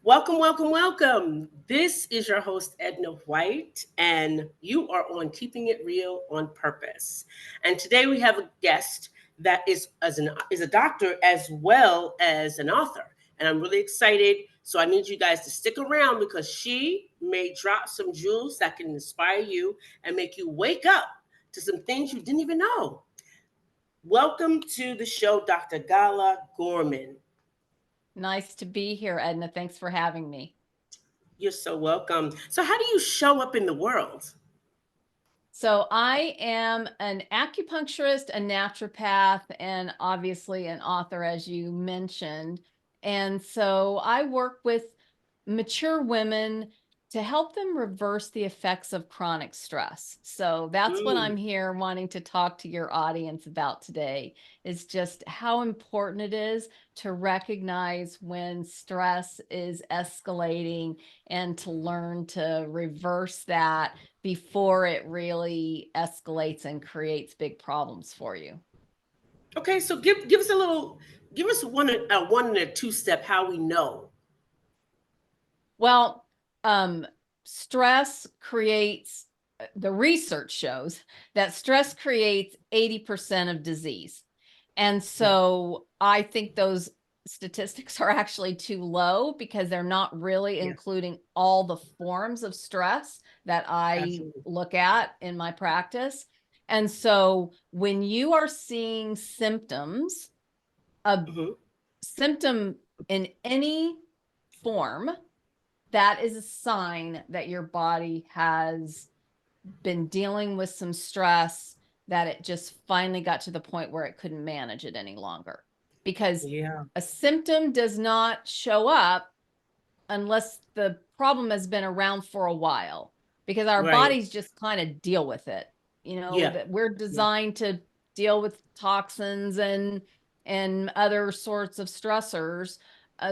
Welcome, welcome, welcome. This is your host, Edna White, and you are on Keeping It Real on Purpose. And today we have a guest that is a doctor as well as an author. And I'm really excited. So I need you guys to stick around because she may drop some jewels that can inspire you and make you wake up to some things you didn't even know. Welcome to the show, Dr. Gala Gorman. Nice to be here, Edna. Thanks for having me. You're so welcome. So, how do you show up in the world? So I am an acupuncturist, a naturopath, and obviously an author, as you mentioned. And so I work with mature women to help them reverse the effects of chronic stress. So that's what Mm, I'm here wanting to talk to your audience about today, is just how important it is to recognize when stress is escalating and to learn to reverse that before it really escalates and creates big problems for you. okay, so give us a little, give us one and a two step how we know. Well, stress creates, the research shows that stress creates 80% of disease. And Yeah, so I think those statistics are actually too low because they're not really yeah, including all the forms of stress that I absolutely. look at in my practice. And so when you are seeing symptoms, a Hmm. symptom in any form, that is a sign that your body has been dealing with some stress, that it just finally got to the point where it couldn't manage it any longer. Because Yeah, a symptom does not show up unless the problem has been around for a while, because our right. bodies just kind of deal with it. Yeah, That we're yeah. designed to deal with toxins and other sorts of stressors.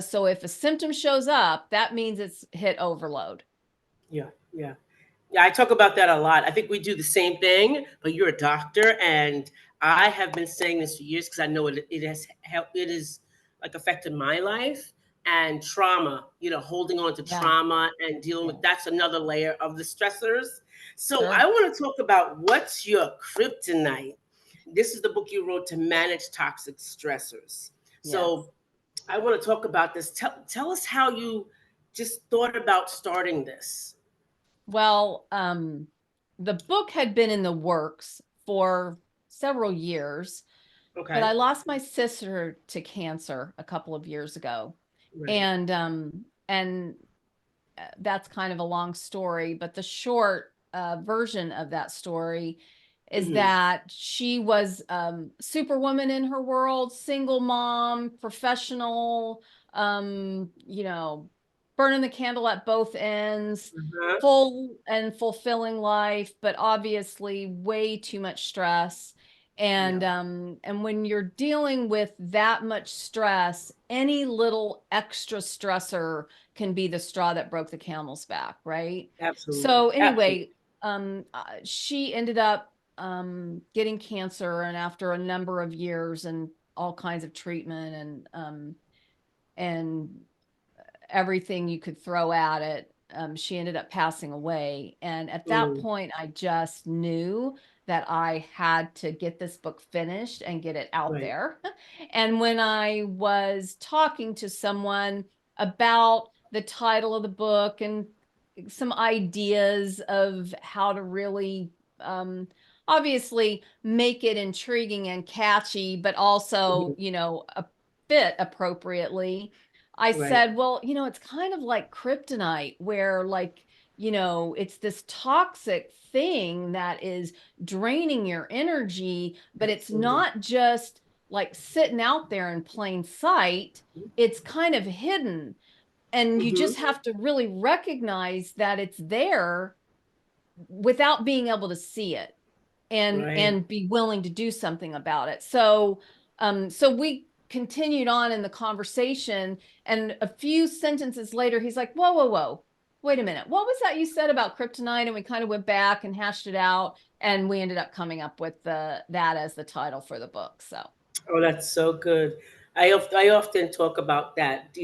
So if a symptom shows up, that means it's hit overload. Yeah, yeah. Yeah, I talk about that a lot. I think we do the same thing, but you're a doctor, and I have been saying this for years because I know it has helped. It is like affected my life and trauma. Holding on to Yeah, trauma and dealing yeah, with that's another layer of the stressors. So I sure. want to talk about what's your kryptonite. This is the book you wrote to manage toxic stressors. Yes. So I want to talk about this. Tell us how you just thought about starting this. Well, the book had been in the works for several years, but Okay. I lost my sister to cancer a couple of years ago. Right. And that's kind of a long story, but the short version of that story is Hmm. that she was superwoman in her world, single mom, professional, you know, burning the candle at both ends, Uh-huh. full and fulfilling life, but obviously way too much stress. Yeah. And when you're dealing with that much stress, any little extra stressor can be the straw that broke the camel's back, right? Absolutely. So Absolutely. anyway, she ended up getting cancer, and after a number of years and all kinds of treatment and everything you could throw at it, she ended up passing away. And at that Mm, point, I just knew that I had to get this book finished and get it out right. there. And when I was talking to someone about the title of the book and some ideas of how to really obviously make it intriguing and catchy, but also, Mhm. a fit appropriately, I Right. said, well, it's kind of like kryptonite, where, like, it's this toxic thing that is draining your energy, but it's Absolutely. not just like sitting out there in plain sight. It's kind of hidden. And you Hmm. just have to really recognize that it's there without being able to see it, and Right. and be willing to do something about it. So we continued on in the conversation, and a few sentences later he's like, whoa, whoa, whoa, wait a minute, what was that you said about kryptonite? And we kind of went back and hashed it out, and we ended up coming up with that as the title for the book. So Oh, that's so good. I often talk about that,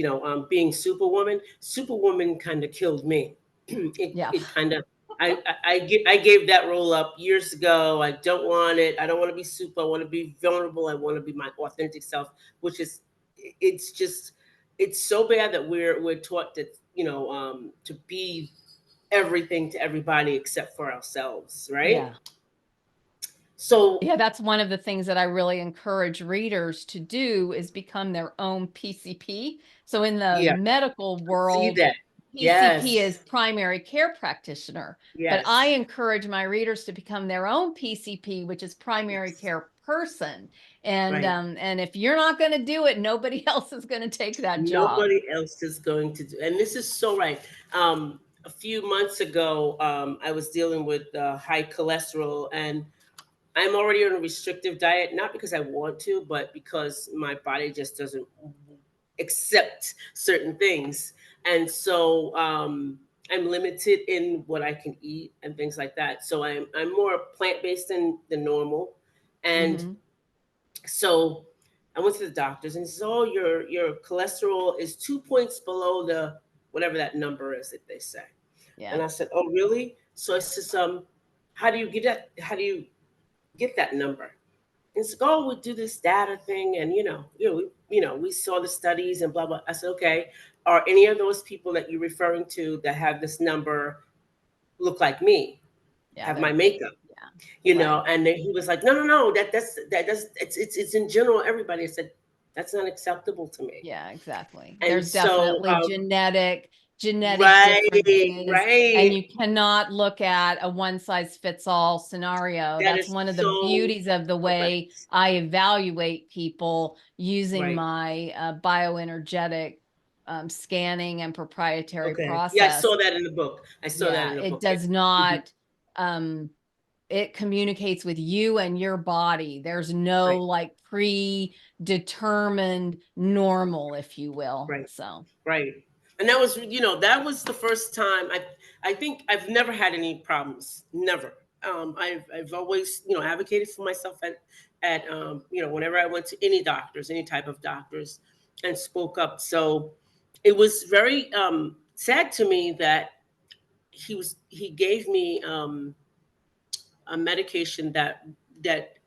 being Superwoman. Superwoman kind of killed me. Yeah. It kind of, I gave that role up years ago. I don't want it. I don't want to be super. I want to be vulnerable. I want to be my authentic self, which is, it's just, it's so bad that we're taught that, to be everything to everybody except for ourselves, right? Yeah. So Yeah, that's one of the things that I really encourage readers to do is become their own PCP. So in the yeah, medical see world, that. PCP is Yes, primary care practitioner, but I yes, encourage my readers to become their own PCP, which is primary yes, care person. right. And if you're not going to do it, nobody else is going to take that job. Nobody else is going to do, and this is so right. A few months ago, I was dealing with high cholesterol, and I'm already on a restrictive diet, not because I want to, but because my body just doesn't accept certain things. And so I'm limited in what I can eat and things like that. So I'm more plant based than normal. And Hmm. so I went to the doctors and he says, "Oh, your cholesterol is 2 points below the whatever that number is that they say." Yeah. And I said, "Oh, really?" So I says, how do you get that? How do you get that number? It's like, oh, we do this data thing, and we saw the studies and blah blah. I said, okay, are any of those people that you're referring to that have this number look like me? Yeah. Have my They're, makeup? yeah. You know? Right. And then he was like, no, no, no, that's it's in general everybody. I said, that's not acceptable to me. Yeah, exactly. And There's so, definitely genetic right, differences, and right, you cannot look at a one size fits all scenario. that That's is one of the so beauties of the way correct. I evaluate people using Right. my bioenergetic scanning and proprietary Okay. Yeah, I process. saw that in the book. I saw that Yeah, in the it book. Yeah. does Mhm. not um it communicates with you and your body. There's no Right. like predetermined normal, if you will. Right. So, Right. And that was the first time I think I've never had any problems. Never. I've always, advocated for myself at whenever I went to any doctors, any type of doctors, and spoke up. So it was very sad to me that he gave me a medication that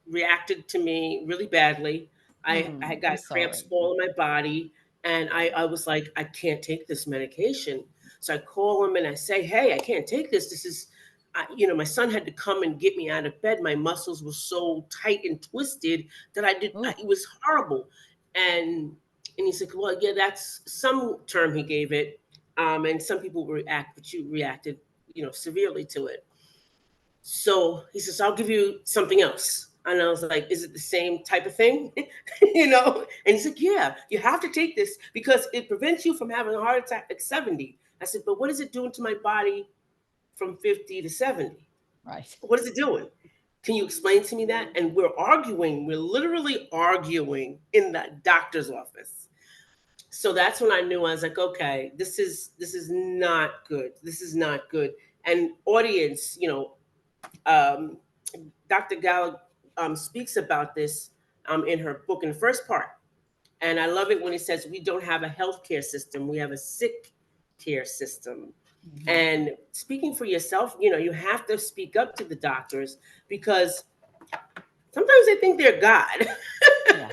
reacted to me really badly. I I'm got cramps sorry. all in my body, and Yeah. I was like, I can't take this medication. So I call him and I say, hey, I can't take this. This is, my son had to come and get me out of bed. My muscles were so tight and twisted that Oh, it was horrible. And he's like, well, yeah, that's some term he gave it. And some people react, but you reacted, severely to it. So he says, I'll give you something else. And I was like, is it the same type of thing? And he's like, yeah, you have to take this because it prevents you from having a heart attack at 70. I said, but what is it doing to my body from 50 to 70? right. What is it doing? Can you explain to me that? And we're literally arguing in the doctor's office. So that's when I knew. I was like, okay, this is not good. This is not good. And audience, um, Dr. Gala speaks about this in her book in the first part. And I love it when he says, we don't have a healthcare system, we have a sick care system. Mhm. And speaking for yourself, you have to speak up to the doctors because sometimes they think they're God. Yeah.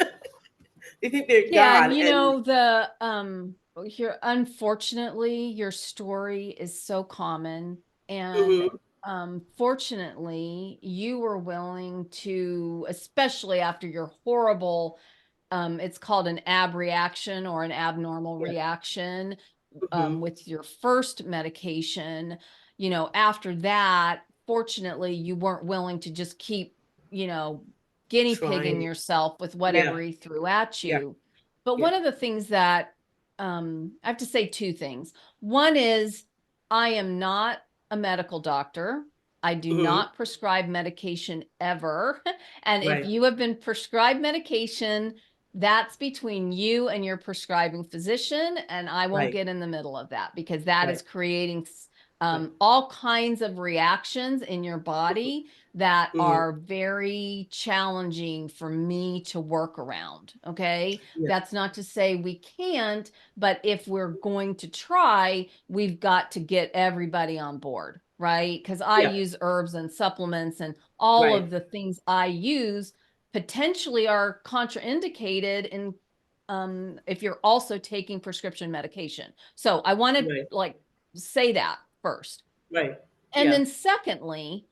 They think they're Yeah, and God. And here unfortunately your story is so common, and mhm, fortunately you were willing to, especially after your horrible it's called an abreaction or an abnormal yeah, reaction mhm, with your first medication. After that, fortunately, you weren't willing to just keep, you know, guinea pigging trying. yourself with Yeah, whatever he threw at yeah, you. But yeah. one of the things that I have to say two things. One is I am not a medical doctor. I do Hmm. not prescribe medication ever. And if Right, you have been prescribed medication, that's between you and your prescribing physician, and I won't right, get in the middle of that because that right. is creating Right. all kinds of reactions in your body that Mm-hmm. are very challenging for me to work around. Okay. Yeah. That's not to say we can't, but if we're going to try, we've got to get everybody on board, right? Because I Yeah. use herbs and supplements, and all Right. of the things I use potentially are contraindicated in if you're also taking prescription medication. So I want to Right. like say that first. Right. And Yeah. then secondly,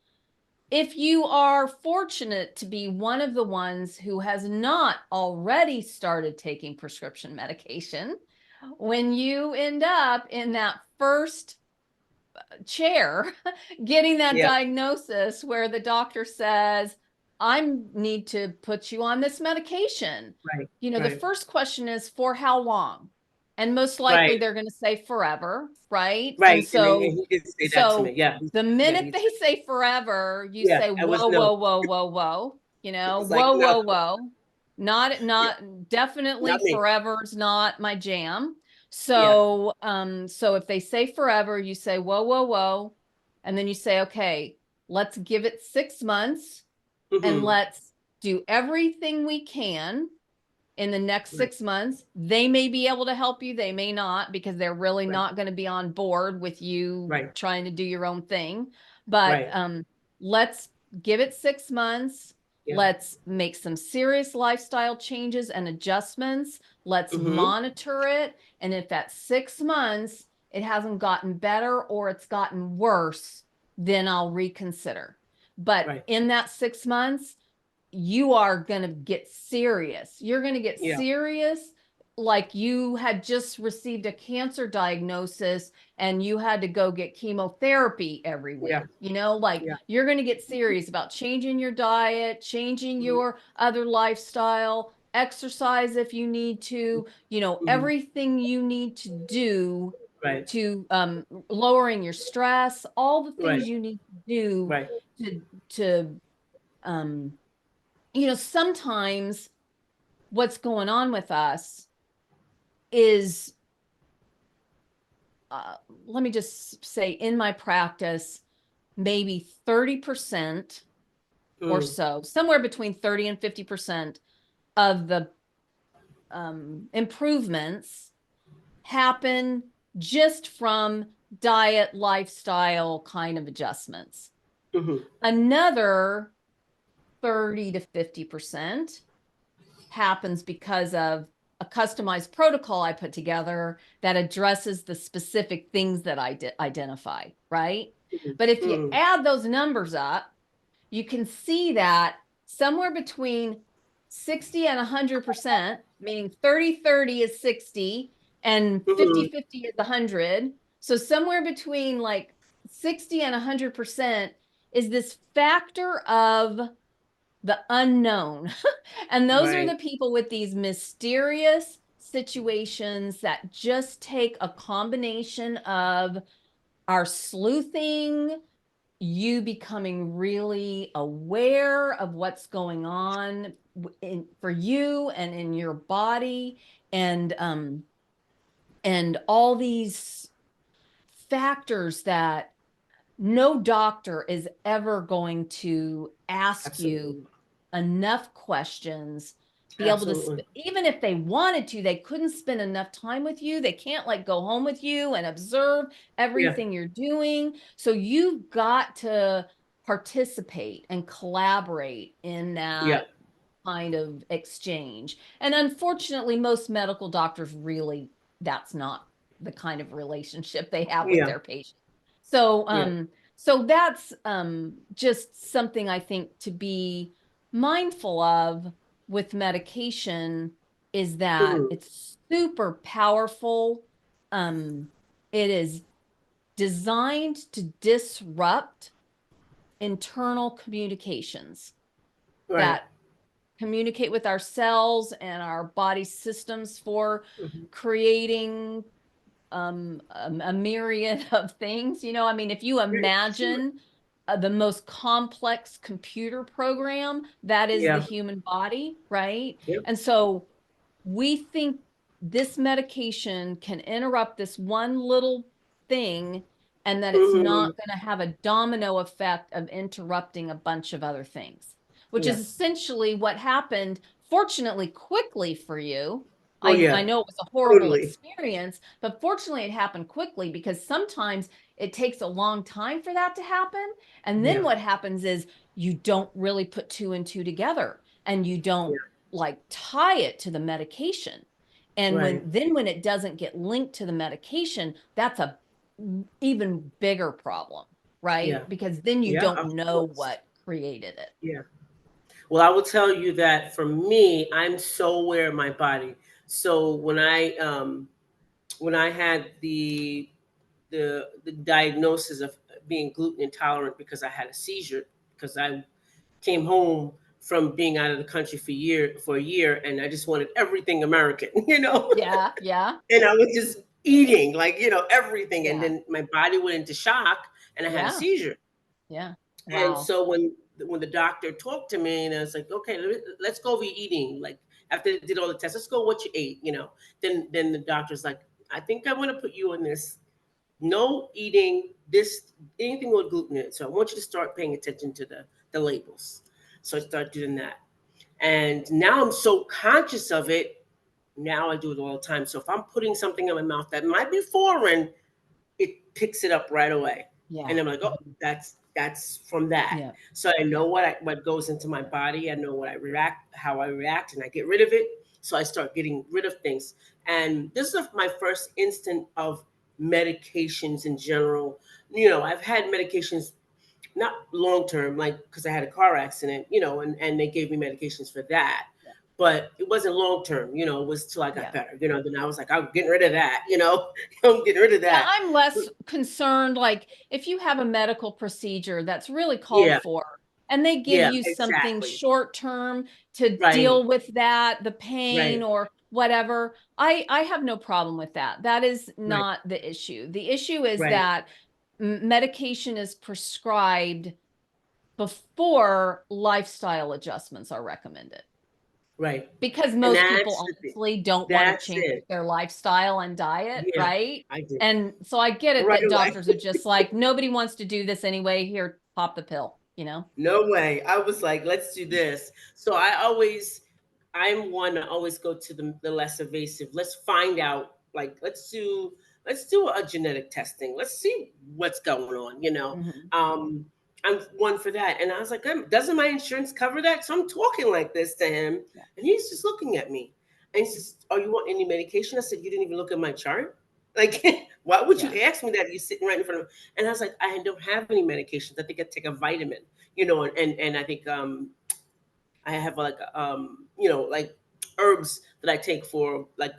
if you are fortunate to be one of the ones who has not already started taking prescription medication, when you end up in that first chair getting that Yeah. diagnosis where the doctor says, I need to put you on this medication. Right. The Right. first question is, for how long? And most likely Right. they're going to say forever, right? And Right. And so he did say that to me. so Yeah. the Yeah. minute He they said, say forever, you yeah. say, I was whoa, no. whoa, whoa, whoa, whoa, It was like, whoa, no, whoa, whoa. Not, yeah, definitely not me. forever's not my jam. Yeah. So if they say forever, you say, whoa, whoa, whoa. And then you say, okay, let's give it 6 months and Mm-hmm. let's do everything we can in the next Right. 6 months. They may be able to help you, they may not, because they're really Right. not going to be on board with you Right. trying to do your own thing. But Right. let's give it 6 months. Yeah. Let's make some serious lifestyle changes and adjustments. Let's Mm-hmm. monitor it. And if at 6 months it hasn't gotten better or it's gotten worse, then I'll reconsider. But Right. in that 6 months, you are going to get serious. You're going to get Yeah. serious like you had just received a cancer diagnosis and you had to go get chemotherapy every Yeah. week. Like Yeah. you're going to get serious about changing your diet, changing Mm-hmm. your other lifestyle, exercise if you need to, Mm-hmm. everything you need to do Right. to lowering your stress, all the Right. things you need to do Right. to um sometimes what's going on with us is, uh, let me just say, in my practice, maybe 30% or Mm. so, somewhere between 30 and 50% of the improvements happen just from diet, lifestyle kind of adjustments. Mm-hmm. Another 30 to 50% happens because of a customized protocol I put together that addresses the specific things that I identify, right? But if you Mm-hmm. add those numbers up, you can see that somewhere between 60 and 100%, meaning 30-30 is 60 and Mm-hmm. 50-50 is 100. So somewhere between like 60 and 100% is this factor of the unknown. And those are Right. the people with these mysterious situations that just take a combination of our sleuthing, you becoming really aware of what's going on for you and in your body, and all these factors that no doctor is ever going to ask Absolutely. you enough questions, be able to Absolutely. even if they wanted to, they couldn't spend enough time with you. They can't like go home with you and observe Yeah. everything you're doing. So you've got to participate and collaborate in Yeah. that kind of exchange. And unfortunately, most medical doctors really, that's not the kind of relationship they have with Yeah. their patients. So, Yeah. so that's just something I think to be mindful of with medication, is that Mm-hmm. it's super powerful. Um, it is designed to disrupt internal communications Right. that communicate with our cells and our body systems for Mm-hmm. creating a myriad of things. I mean, if you Right. Sure. imagine the most complex computer program, that is the Yeah. human body, right? Yep. And so we think this medication can interrupt this one little thing and that it's Hmm. not going to have a domino effect of interrupting a bunch of other things, which is Yeah. essentially what happened, fortunately, quickly for you. Oh I yeah. know it was a horrible Totally. experience, but fortunately it happened quickly, because sometimes it takes a long time for that to happen. And then Yeah. what happens is you don't really put two and two together, and you don't Yeah. like tie it to the medication. And Right. when it doesn't get linked to the medication, that's a even bigger problem, right? Yeah. Because then you Yeah. don't Of know course. what created it. Yeah. Well, I will tell you that for me, I'm so aware of my body. So when I had the diagnosis of being gluten intolerant because I had a seizure, because I came home from being out of the country for a year, and I just wanted everything American, Yeah, yeah, and I was just eating like everything, and yeah, then my body went into shock, and I had a yeah, seizure. yeah. And Wow. so when the doctor talked to me, and I was like, okay, let's go over your eating. Like after they did all the tests, let's go what you ate. Then the doctor's like, I think I want to put you on this no eating this anything with gluten in it. So I want you to start paying attention to the labels. So I started doing that, and now I'm so conscious of it. Now I do it all the time. So if I'm putting something in my mouth that might be foreign, it picks it up right away, and Yeah. I'm like, oh, that's from that. Yeah. So I know Yeah. what goes into my body. I know how I react, and I get rid of it. So I start getting rid of things, and this is my first instant of medications in general. I've had medications not long term, like because I had a car accident, and they gave me medications for that. Yeah. But it wasn't long term, it was till I got Yeah. better, then I was like, I'm getting rid of that, I'm getting rid of Yeah, that. I'm less concerned. Like if you have a medical procedure that's really called Yeah, for, and they give yeah, you something exactly. short term to Right, deal with that, the pain right, or whatever, I have no problem with that. That is right, not the issue. The issue is right, that medication is prescribed before lifestyle adjustments are recommended, right. because And most people that's the thing. honestly don't want to That's change it. their lifestyle and diet, Yeah, right? I did. And so I get it Right that away. doctors are just like, nobody wants to do this anyway. Here, pop the pill, you know? No way. I was like, let's do this. So I'm one to always go to the less evasive. Let's find out, like, let's do a genetic testing. Let's see what's going on. Mhm. Um, I'm one for that. And I was like, doesn't my insurance cover that? So I'm talking like this to him, Yeah. and he's just looking at me. And he says, "Oh, you want any medication?" I said, "You didn't even look at my chart. Like, why would you Yeah. ask me that? You're sitting right in front of me." And I was like, "I don't have any medications. I think I take a vitamin." And I think I have like like herbs that I take for like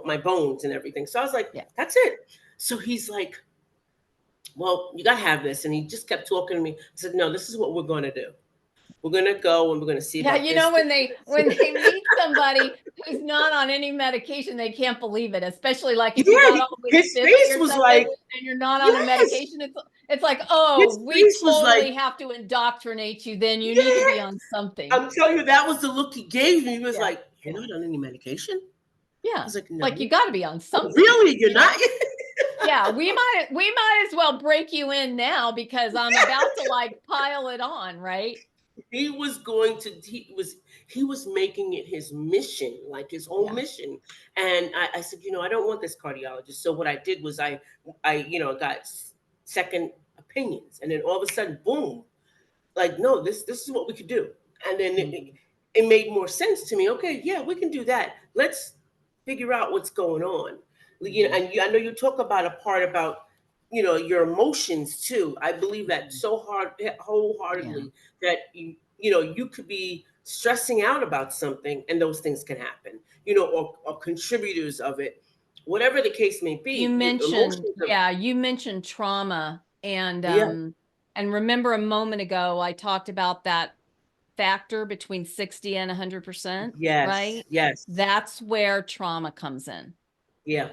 my bones and everything. So I was like, Yeah. that's it. So he's like, well, you gotta have this, and he just kept talking to me. I said, no, this is what we're gonna do. We're gonna go and we're gonna see Yeah. about You this, know, this, when and they this. when they meet somebody who's not on any medication, they can't believe it. Especially like if you Yeah, got all the way to his 50 face or was something like, and you're not on a yes. medication, it's like, His oh, we face was like, totally have to indoctrinate you, then you need to be yeah. on something. I'm telling you, that was the look he gave me. He was Yeah. like, you're not on any medication? I Yeah. was like, no. Like you got to be on Oh, something, really? You're you not? know? Yeah, we might as well break you in now, because I'm about to like pile it on, right? He was making it his mission, like his whole Yeah. mission. And I said, I don't want this cardiologist. So what I did was I got second opinions, and then all of a sudden, boom, like, no, this is what we could do. And then it, Mhm. it made more sense to me. Okay, yeah, we can do that. Let's figure out what's going on. Mhm. I know you talk about a part about your emotions too. I believe that Mhm. so Yeah. wholeheartedly, that you could be stressing out about something, and those things can happen. Or contributors of it, whatever the case may You be. mentioned, Emotions are, yeah, you mentioned trauma, yeah. and remember a moment ago I talked about that factor between 60 and 100%, Yes, right? yes, That's where trauma comes in. yeah,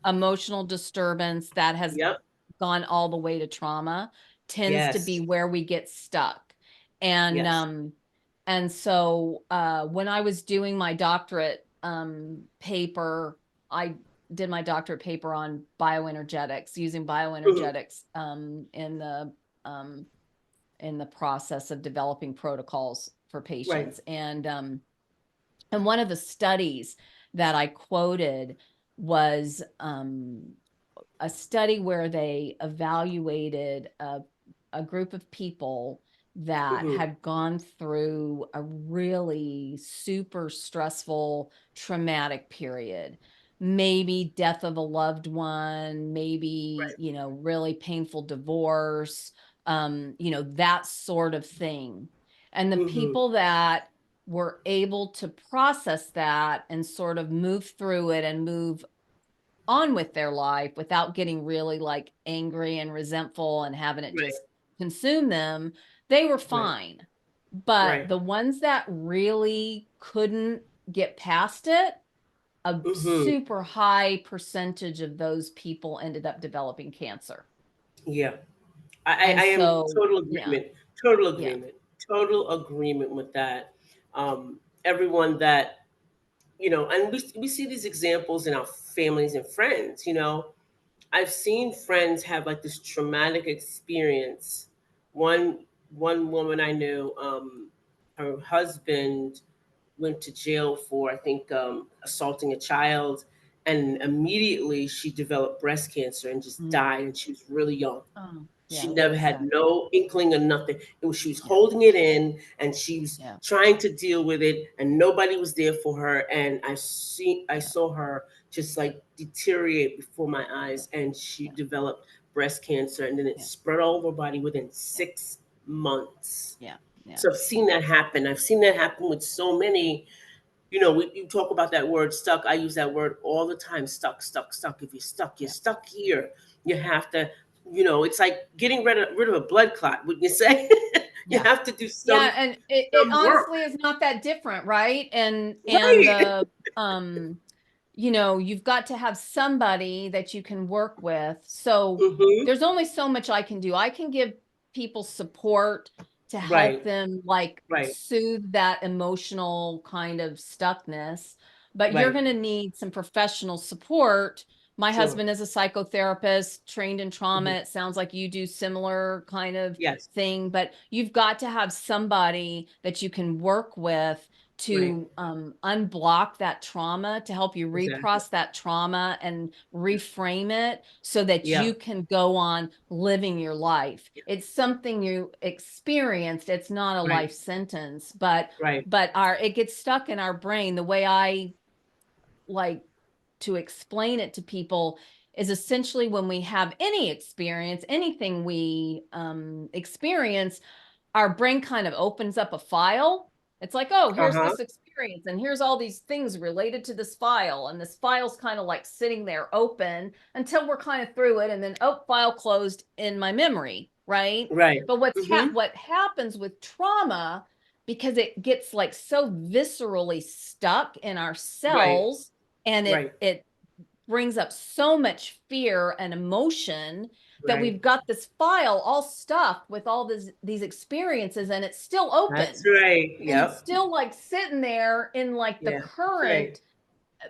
Emotional disturbance that has yep, gone all the way to trauma tends to be yes, where we get stuck. And yes. so when I was doing my doctorate paper, I did my doctorate paper on bioenergetics, using Mhm. bioenergetics um, in the process of developing protocols for Right. patients. And one of the studies that I quoted was a study where they evaluated a group of people that Mhm. had gone through a really super stressful, traumatic period. Maybe death of a loved one, maybe, Right. really painful divorce, that sort of thing. And the Mhm. people that were able to process that and sort of move through it and move on with their life without getting really like angry and resentful and having it Right. just consume them, they were Right. fine. But Right. the ones that really couldn't get past it, a Mhm. super high percentage of those people ended up developing cancer. Yeah. I And am so, total yeah, agreement. Total yeah, agreement. Total agreement with that. Everyone that, and we see these examples in our families and friends. I've seen friends have like this traumatic experience. One woman I knew, her husband went to jail for, I think, assaulting a child, and immediately she developed breast cancer and just mm. died, and she was really young. Oh, She yeah, never really had sad. no inkling of nothing. It was, she was Yeah, holding it in, and she was yeah, trying to deal with it, and nobody was there for her. And I yeah, saw her just like deteriorate before my yeah, eyes, and she yeah, developed breast cancer, and then it yeah, spread all over her body within yeah, 6 months. yeah, yeah, So I've seen that happen. I've seen that happen with so many. You talk about that word stuck. I use that word all the time. Stuck, stuck, stuck. If you're stuck, you're yeah, stuck here. You have to, it's like getting rid of a blood clot, wouldn't you say? You yeah. have to do Yeah, and it some work. honestly is not that different, right? And Right. the you've got to have somebody that you can work with. So Mm-hmm. there's only so much I can do. I can give people support to help Right. them like Right. soothe that emotional kind of stuckness, but you're Right. going to need some professional support. My Sure. husband is a psychotherapist trained in trauma. Hmm. It sounds like you do similar kind of Yes. thing, but you've got to have somebody that you can work with Right. to unblock that trauma, to help you Exactly. reprocess that trauma and reframe it so that Yeah. you can go on living your life. Yeah. It's something you experienced. It's not a Right. life sentence, but Right. our it gets stuck in our brain. The way I like to explain it to people is essentially when we have any experience, anything we experience, our brain kind of opens up a file. It's like, oh, Uh here's huh. this experience, and here's all these things related to this file. And this file's kind of like sitting there open until we're kind of through it. And then, oh, file closed in my memory, right? Right. But Mm-hmm. what happens with trauma, because it gets like so viscerally stuck in our Right. cells, and Right. it brings up so much fear and emotion that Right. we've got this file all stuffed with all these experiences, and it's still That's open, right. and it's Yep. still like sitting there in like the Yeah. That's right.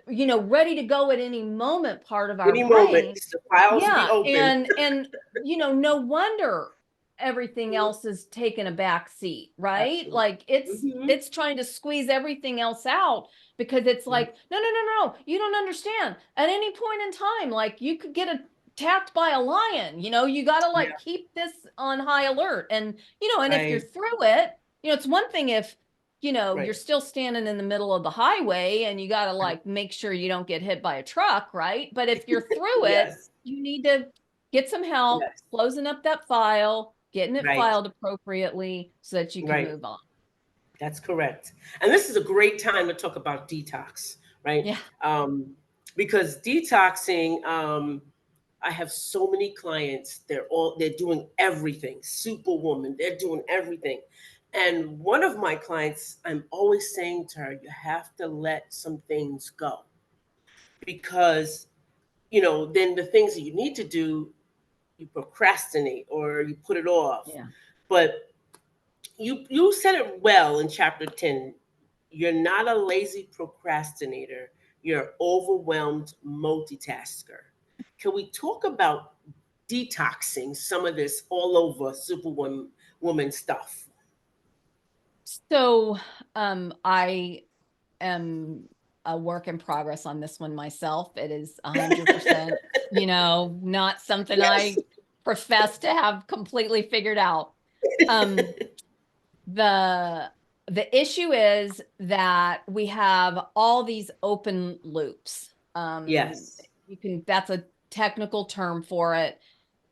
current, ready to go at any moment part of our Any moment, brain. the files will be Yeah, open. and no wonder everything else is taking a back seat, right? Absolutely. Like it's Hmm. it's trying to squeeze everything else out because it's Yeah. like, no, no, no, no, you don't understand. At any point in time, like you could get attacked by a lion, you got to like Yeah. keep this on high alert. And and if you're Right. through it, it's one thing if you're Right. still standing in the middle of the highway and you got to Right. like make sure you don't get hit by a truck, right? But if you're through it, Yes. you need to get some help Yes. closing up that file, getting it Right. filed appropriately so that you can Right. move on. That's correct. And this is a great time to talk about detox, right? Yeah. Um, because detoxing, I have so many clients. They're doing everything. Superwoman. They're doing everything. And one of my clients, I'm always saying to her, you have to let some things go because then the things that you need to do, you procrastinate or you put it off. Yeah. But you said it well in chapter 10. You're not a lazy procrastinator. you're overwhelmed multitasker. Can we talk about detoxing some of this all over superwoman woman stuff? So, I am a work in progress on this one myself. It is 100%, not something Yes. I profess to have completely figured out. Um, the the issue is that we have all these open loops. Yes. That's a technical term for it,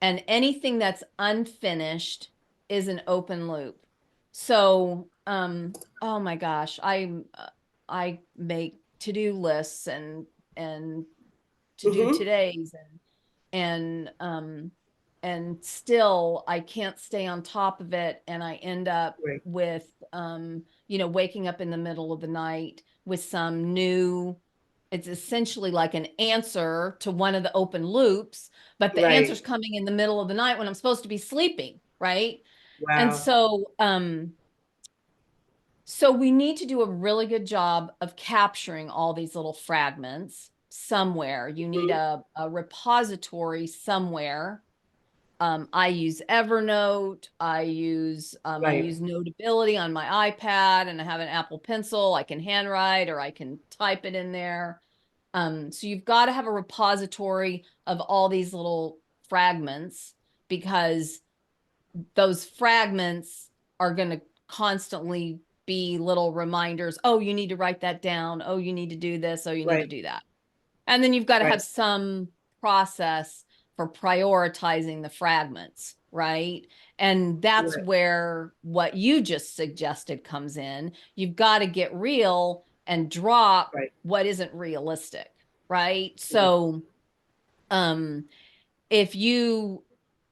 and anything that's unfinished is an open loop. So, oh my gosh, I make to-do lists and to do Mm-hmm. today's and still I can't stay on top of it, and I end up Right. with waking up in the middle of the night with some new, it's essentially like an answer to one of the open loops, but the Right. answer's coming in the middle of the night when I'm supposed to be sleeping, right? And Wow. so we need to do a really good job of capturing all these little fragments somewhere. You need Mm-hmm. a repository somewhere. I use Evernote. I Right. use Notability on my iPad, and I have an Apple Pencil. I can handwrite or I can type it in there. So you've got to have a repository of all these little fragments, because those fragments are going to constantly be little reminders. Oh, you need to write that down. Oh, you need to do this. Oh, you need to Right. do that. And then you've got to Right. have some process for prioritizing the fragments, right? And that's Right. where what you just suggested comes in. You've got to get real and drop Right. what isn't realistic, right? Right. So, um, if you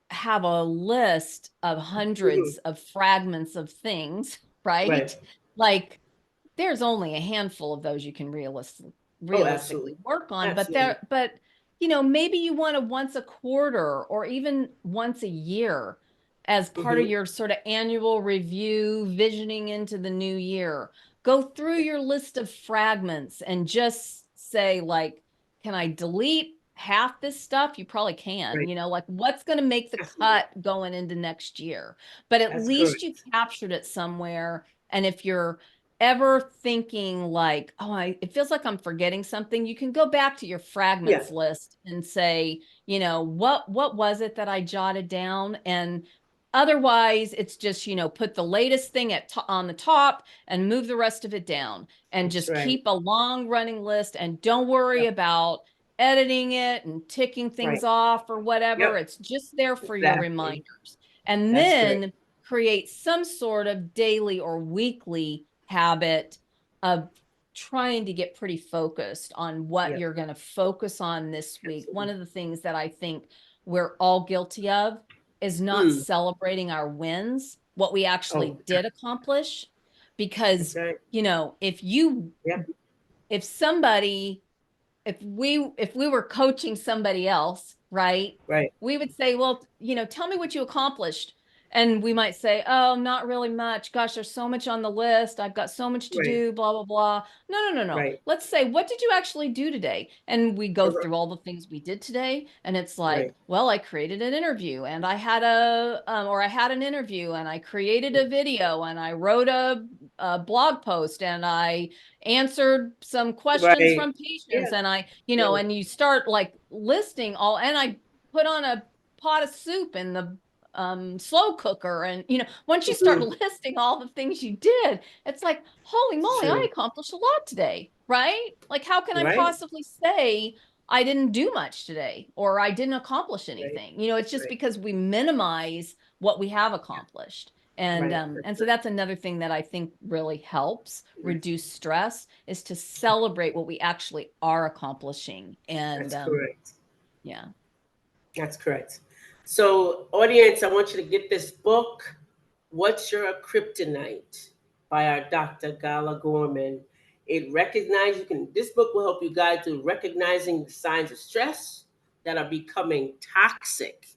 have a list of Mm-hmm. hundreds of fragments of things, right? Right. Like, there's only a handful of those you can Oh, absolutely. realistically work on, but Absolutely. maybe you want to once a quarter or even once a year as part of Mm-hmm. your sort of annual review, visioning into the new year. Go through your list of fragments and just say, like, can I delete half this stuff? You probably can, Right. like, what's going to make the Absolutely. cut going into next year? But at That's least you correct. captured it somewhere. And if you're ever thinking like, oh, it feels like I'm forgetting something, you can go back to your Yeah. fragments list and say, what was it that I jotted down? And otherwise, it's just, put the latest thing on the top and move the rest of it down, and That's just right. keep a long running list, and don't worry Yep. about editing it and ticking things Right. off or whatever. Yep. It's just there for your Exactly. reminders. And That's great. then create some sort of daily or weekly habit of trying to get pretty focused on what Yep. you're going to focus on this week. One Absolutely. of the things that I think we're all guilty of is not Mm. celebrating our wins, what we Oh, actually did accomplish. that's Because, right. Yep. if somebody if we were coaching somebody else, right, Right. we would say, well, tell me what you accomplished. And we might say, oh, not really much. Gosh, there's so much on the list. I've got so much to Right. do, blah, blah, blah. No, no, no, no. Right. Let's say, what did you actually do today? And we go Uh-huh. through all the things we did today. And it's like, Right. well, I created an interview, and I had an interview, and I created a video, and I wrote a blog post, and I answered some questions Right. from Yeah. patients, and Yeah. and you start like listing all, and I put on a pot of soup in the slow cooker. And once you start Mm-hmm. listing all the things you did, it's like, holy It's moly, I true. accomplished a lot today, right? Like, how can I Right. possibly say I didn't do much today or I didn't accomplish Right. anything? It's just Right. because we minimize what we have Yeah. accomplished. And Right. um, That's and so right. that's another thing that I think really helps Right. reduce stress, is to celebrate what we actually are accomplishing. And That's correct. yeah. That's correct. So, audience, I want you to get this book, What's Your Kryptonite by our Dr. Gala Gorman. It recognizes you can this book will help you guide through recognizing the signs of stress that are becoming toxic.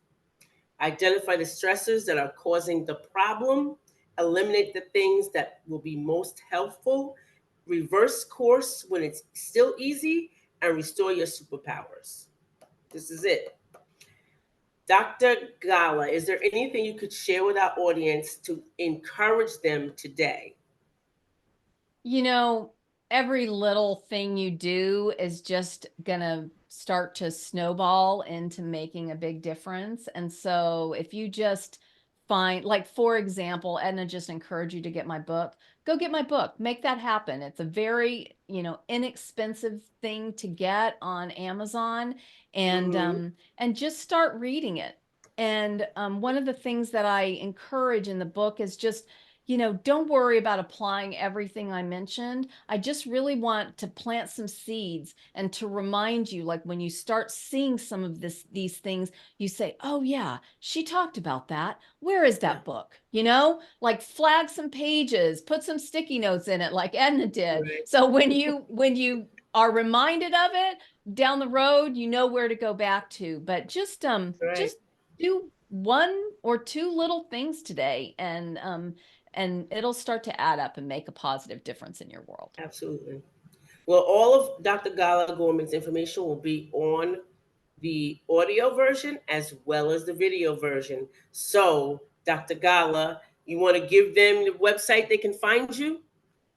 Identify the stressors that are causing the problem, eliminate the things that will be most helpful, reverse course when it's still easy, and restore your superpowers. This is it. Dr. Gala, is there anything you could share with our audience to encourage them today? You know, every little thing you do is just going to start to snowball into making a big difference. And so if you just find, like, for example, Edna just encouraged you to get my book, go get my book, make that happen. It's a very, inexpensive thing to get on Amazon, and Mm-hmm. just start reading it. And one of the things that I encourage in the book is just, don't worry about applying everything I mentioned. I just really want to plant some seeds and to remind you, like, when you start seeing some of these things, you say, oh yeah, she talked about that. Where is Yeah. that book? Like, flag some pages, put some sticky notes in it like Edna did. Right. So when you are reminded of it down the road, you know where to go back to. But Right. just do one or two little things today, and it'll start to add up and make a positive difference in your world. Absolutely. Well, all of Dr. Gala Gorman's information will be on the audio version as well as the video version. So, Dr. Gala, you want to give them the website they can find you?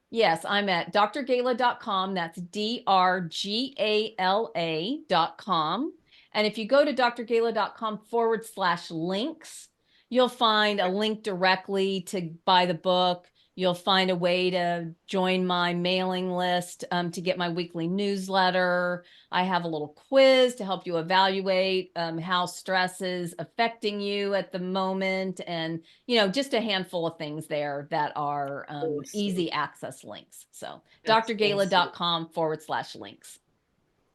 Yes, I'm at drgala.com. That's drgala.com. And if you go to drgala.com/links, you'll find a link directly to buy the book. You'll find a way to join my mailing list, to get my weekly newsletter. I have a little quiz to help you evaluate how stress is affecting you at the moment, and just a handful of things there that are Awesome. easy access links. So That's awesome. drgala.com/links.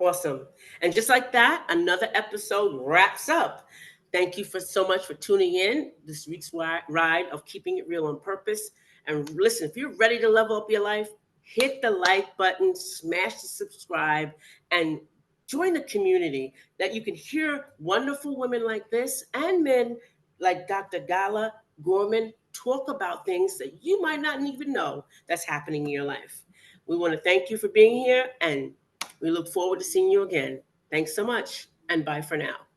Awesome. And just like that, another episode wraps up. Thank you for so much for tuning in this week's ride of Keeping It Real on Purpose. And listen, if you're ready to level up your life, hit the like button, smash the subscribe, and join the community that you can hear wonderful women like this and men like Dr. Gala Gorman talk about things that you might not even know that's happening in your life. We want to thank you for being here, and we look forward to seeing you again. Thanks so much, and bye for now.